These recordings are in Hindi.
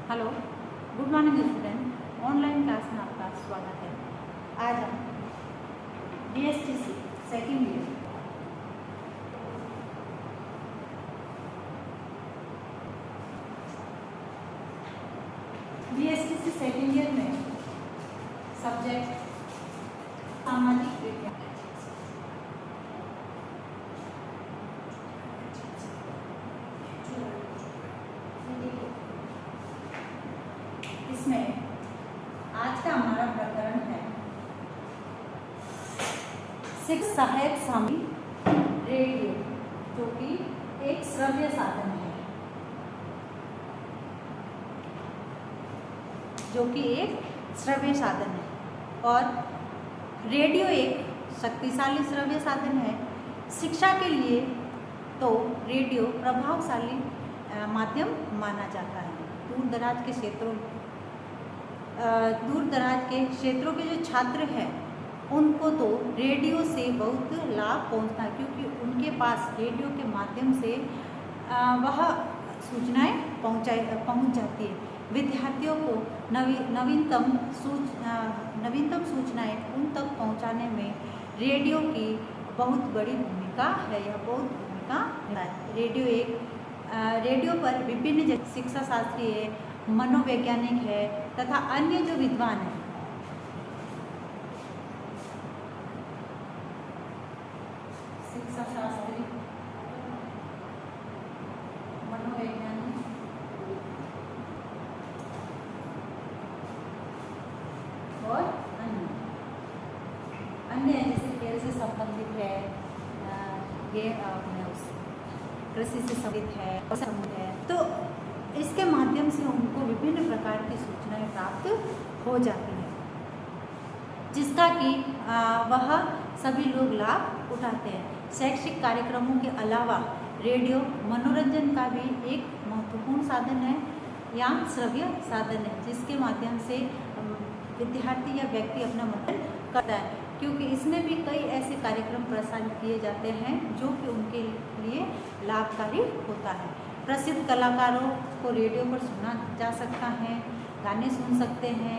Hello, good morning student. Online class में आपका स्वागत है। आज हम बीएसटीसी सेकेंड ईयर में सब्जेक्ट सामाजिक विज्ञान इसमें आज का हमारा प्रकरण है शिक्षा सहायक सामग्री रेडियो, जो कि एक श्रव्य साधन है। और रेडियो एक शक्तिशाली श्रव्य साधन है। शिक्षा के लिए तो रेडियो प्रभावशाली माध्यम माना जाता है। दूर दराज के क्षेत्रों के जो छात्र हैं उनको तो रेडियो से बहुत लाभ पहुंचता है, क्योंकि उनके पास रेडियो के माध्यम से वह सूचनाएं पहुंच जाती है। विद्यार्थियों को नवीनतम सूचनाएं उन तक पहुंचाने में रेडियो की बहुत बड़ी भूमिका है रेडियो पर विभिन्न शिक्षा शास्त्री है, मनोवैज्ञानिक है तथा अन्य जो विद्वान हैं शिक्षा शास्त्री, मनोवैज्ञानिक और अन्य जैसे खेल से संबंधित है, ये कृषि से संबंधित है, तो इसके माध्यम से उनको विभिन्न प्रकार की सूचनाएं प्राप्त हो जाती हैं, जिसका कि वह सभी लोग लाभ उठाते हैं। शैक्षिक कार्यक्रमों के अलावा रेडियो मनोरंजन का भी एक महत्वपूर्ण साधन है या श्रव्य साधन है, जिसके माध्यम से विद्यार्थी या व्यक्ति अपना मनोरंजन करता है, क्योंकि इसमें भी कई ऐसे कार्यक्रम प्रसारित किए जाते हैं जो कि उनके लिए लाभकारी होता है। प्रसिद्ध कलाकारों को रेडियो पर सुना जा सकता है, गाने सुन सकते हैं,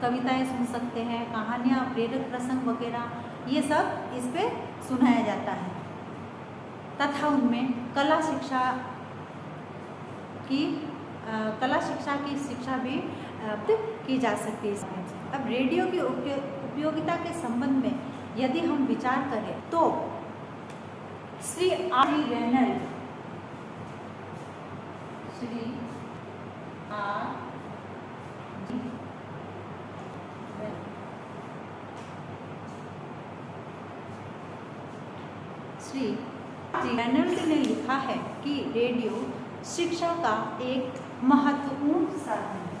कविताएं सुन सकते हैं, कहानियाँ, प्रेरक प्रसंग वगैरह ये सब इस पे सुनाया जाता है तथा उनमें कला शिक्षा की शिक्षा भी की जा सकती है। अब रेडियो की उपयोगिता के संबंध में यदि हम विचार करें तो श्री आर रेनल्ड रेनल्ड ने लिखा है कि रेडियो शिक्षा का एक महत्वपूर्ण साधन है।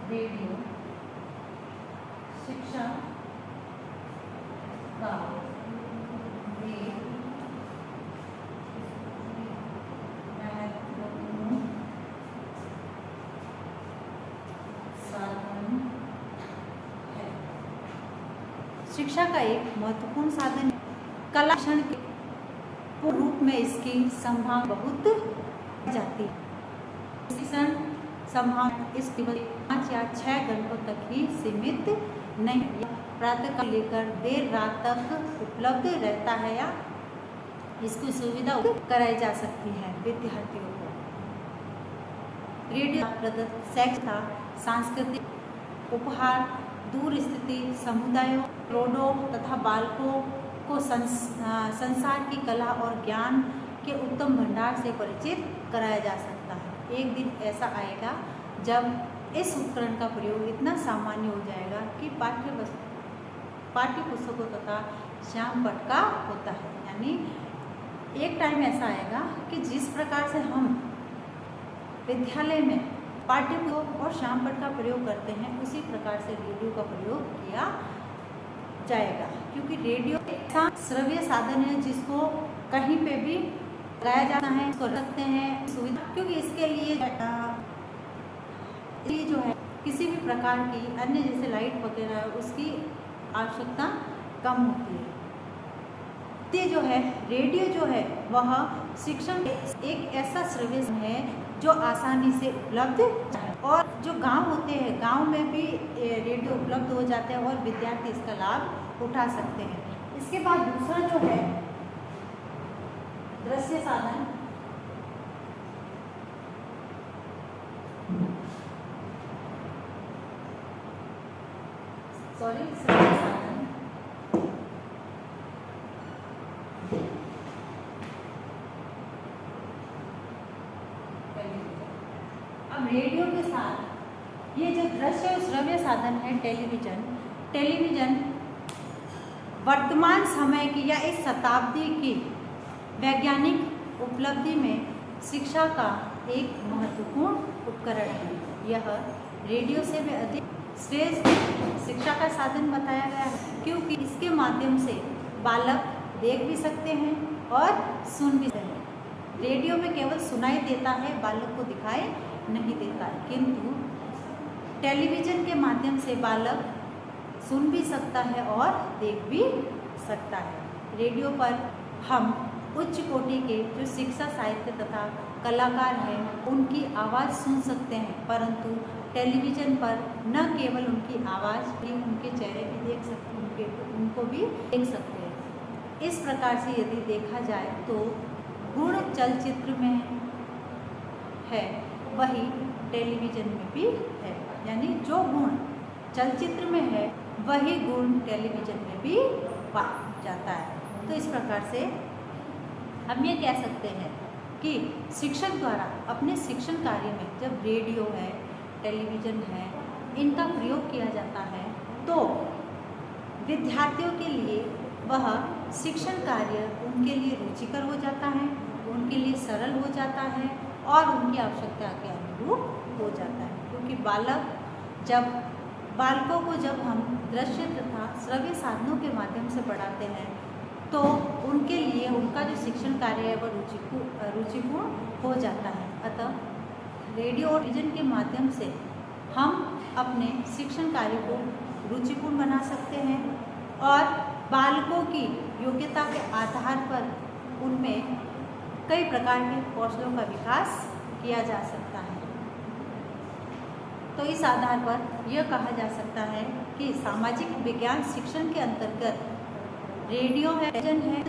रेडियो शिक्षा का एक महत्वपूर्ण साधन है। शिक्षा का एक महत्वपूर्ण साधन है। कला शिक्षण के रूप में इसकी संभावना बहुत जाती है। शिक्षण संभावना इस केवल 5 या 6 घंटों तक ही सीमित नहीं, प्रातः काल लेकर देर रात तक उपलब्ध रहता है या इसकी सुविधा कराई जा सकती है विद्यार्थियों को। रेडियो प्रदत्त शैक्षिक सांस्कृतिक उपहार दूर स्थित समुदायों, रोडों तथा बालकों को संसार की कला और ज्ञान के उत्तम भंडार से परिचित कराया जा सकता है। एक दिन ऐसा आएगा जब इस उपकरण का प्रयोग इतना सामान्य हो जाएगा कि पाठ्य पुस्तकों तथा श्याम पट का होता है। यानी एक टाइम ऐसा आएगा कि जिस प्रकार से हम विद्यालय में पाठ्य पुस्तक और श्याम पट का प्रयोग करते हैं, उसी प्रकार से रेडियो का प्रयोग किया जाएगा, क्योंकि रेडियो ऐसा श्रव्य साधन है जिसको कहीं पे भी लगाया जाता है, इसको रखते हैं सुविधा, क्योंकि इसके लिए जो है किसी भी प्रकार की अन्य जैसे लाइट वगैरह उसकी आवश्यकता कम होती है। ये जो है रेडियो जो है वह शिक्षण एक ऐसा श्रव्य है जो आसानी से उपलब्ध है और जो गांव होते हैं गांव में भी रेडियो उपलब्ध हो जाते हैं और विद्यार्थी इसका लाभ उठा सकते हैं। इसके बाद दूसरा जो है दृश्य साधन, श्रव्य साधन। अब रेडियो के साथ ये जो दृश्य और श्रव्य साधन है टेलीविजन वर्तमान समय की या इस शताब्दी की वैज्ञानिक उपलब्धि में शिक्षा का एक महत्वपूर्ण उपकरण है। यह रेडियो से भी अधिक श्रेष्ठ शिक्षा का साधन बताया गया है क्योंकि इसके माध्यम से बालक देख भी सकते हैं और सुन भी सकते हैं। रेडियो में केवल सुनाई देता है, बालक को दिखाई नहीं देता है, किंतु टेलीविज़न के माध्यम से बालक सुन भी सकता है और देख भी सकता है। रेडियो पर हम उच्च कोटि के जो शिक्षा साहित्य तथा कलाकार हैं उनकी आवाज़ सुन सकते हैं, परंतु टेलीविज़न पर न केवल उनकी आवाज़ भी उनके चेहरे भी देख सकते हैं, उनको भी देख सकते हैं। इस प्रकार से यदि देखा जाए तो गुण चलचित्र में है वही टेलीविज़न में भी है, यानी जो गुण चलचित्र में है वही गुण टेलीविज़न में भी पाया जाता है। तो इस प्रकार से हम ये कह सकते हैं कि शिक्षक द्वारा अपने शिक्षण कार्य में जब रेडियो है, टेलीविज़न है, इनका प्रयोग किया जाता है तो विद्यार्थियों के लिए वह शिक्षण कार्य उनके लिए रुचिकर हो जाता है, उनके लिए सरल हो जाता है और उनकी आवश्यकता के अनुरूप हो जाता है। क्योंकि बालकों को जब हम दृश्य तथा श्रव्य साधनों के माध्यम से पढ़ाते हैं तो उनके लिए उनका जो शिक्षण कार्य है वह रुचिपूर्ण हो जाता है। अतः रेडियो और टेलीविज़न के माध्यम से हम अपने शिक्षण कार्य को रुचिपूर्ण बना सकते हैं और बालकों की योग्यता के आधार पर उनमें कई प्रकार के कौशलों का विकास किया जा सकता है। तो इस आधार पर यह कहा जा सकता है कि सामाजिक विज्ञान शिक्षण के अंतर्गत रेडियो है, टेलीविज़न है,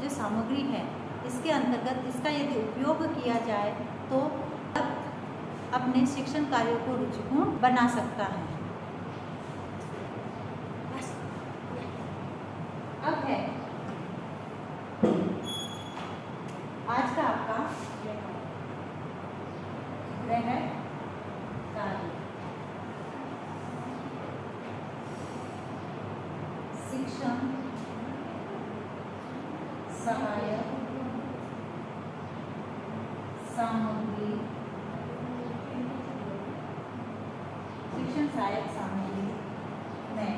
जो सामग्री है इसके अंतर्गत इसका यदि उपयोग किया जाए तो अपने शिक्षण कार्यों को रुचिपूर्ण बना सकता है। अब है आज का आपका ग्रह कार्य। शिक्षण सहायक सामग्री, शिक्षण सहायक सामग्री में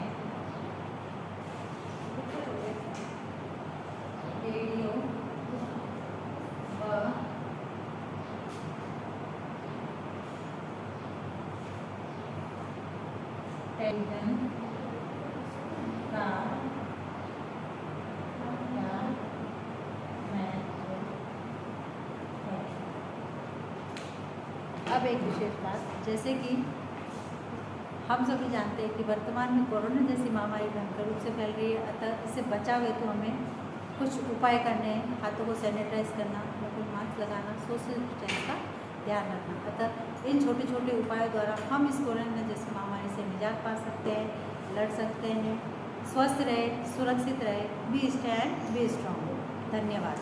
रेडियो व टेलीविज़न का अब एक विशेष बात, जैसे कि हम सभी जानते हैं कि वर्तमान में कोरोना जैसी महामारी भयंकर रूप से फैल रही है। अतः इससे बचाव हेतु हमें कुछ उपाय करने हैं। हाथों को सैनिटाइज करना, बिल्कुल मास्क लगाना, सोशल डिस्टेंस का ध्यान रखना। अतः इन छोटे छोटे उपायों द्वारा हम इस कोरोना जैसी महामारी से निजात पा सकते हैं, लड़ सकते हैं। स्वस्थ रहे, सुरक्षित रहे, बी स्टैंड बी स्ट्रॉन्ग। धन्यवाद।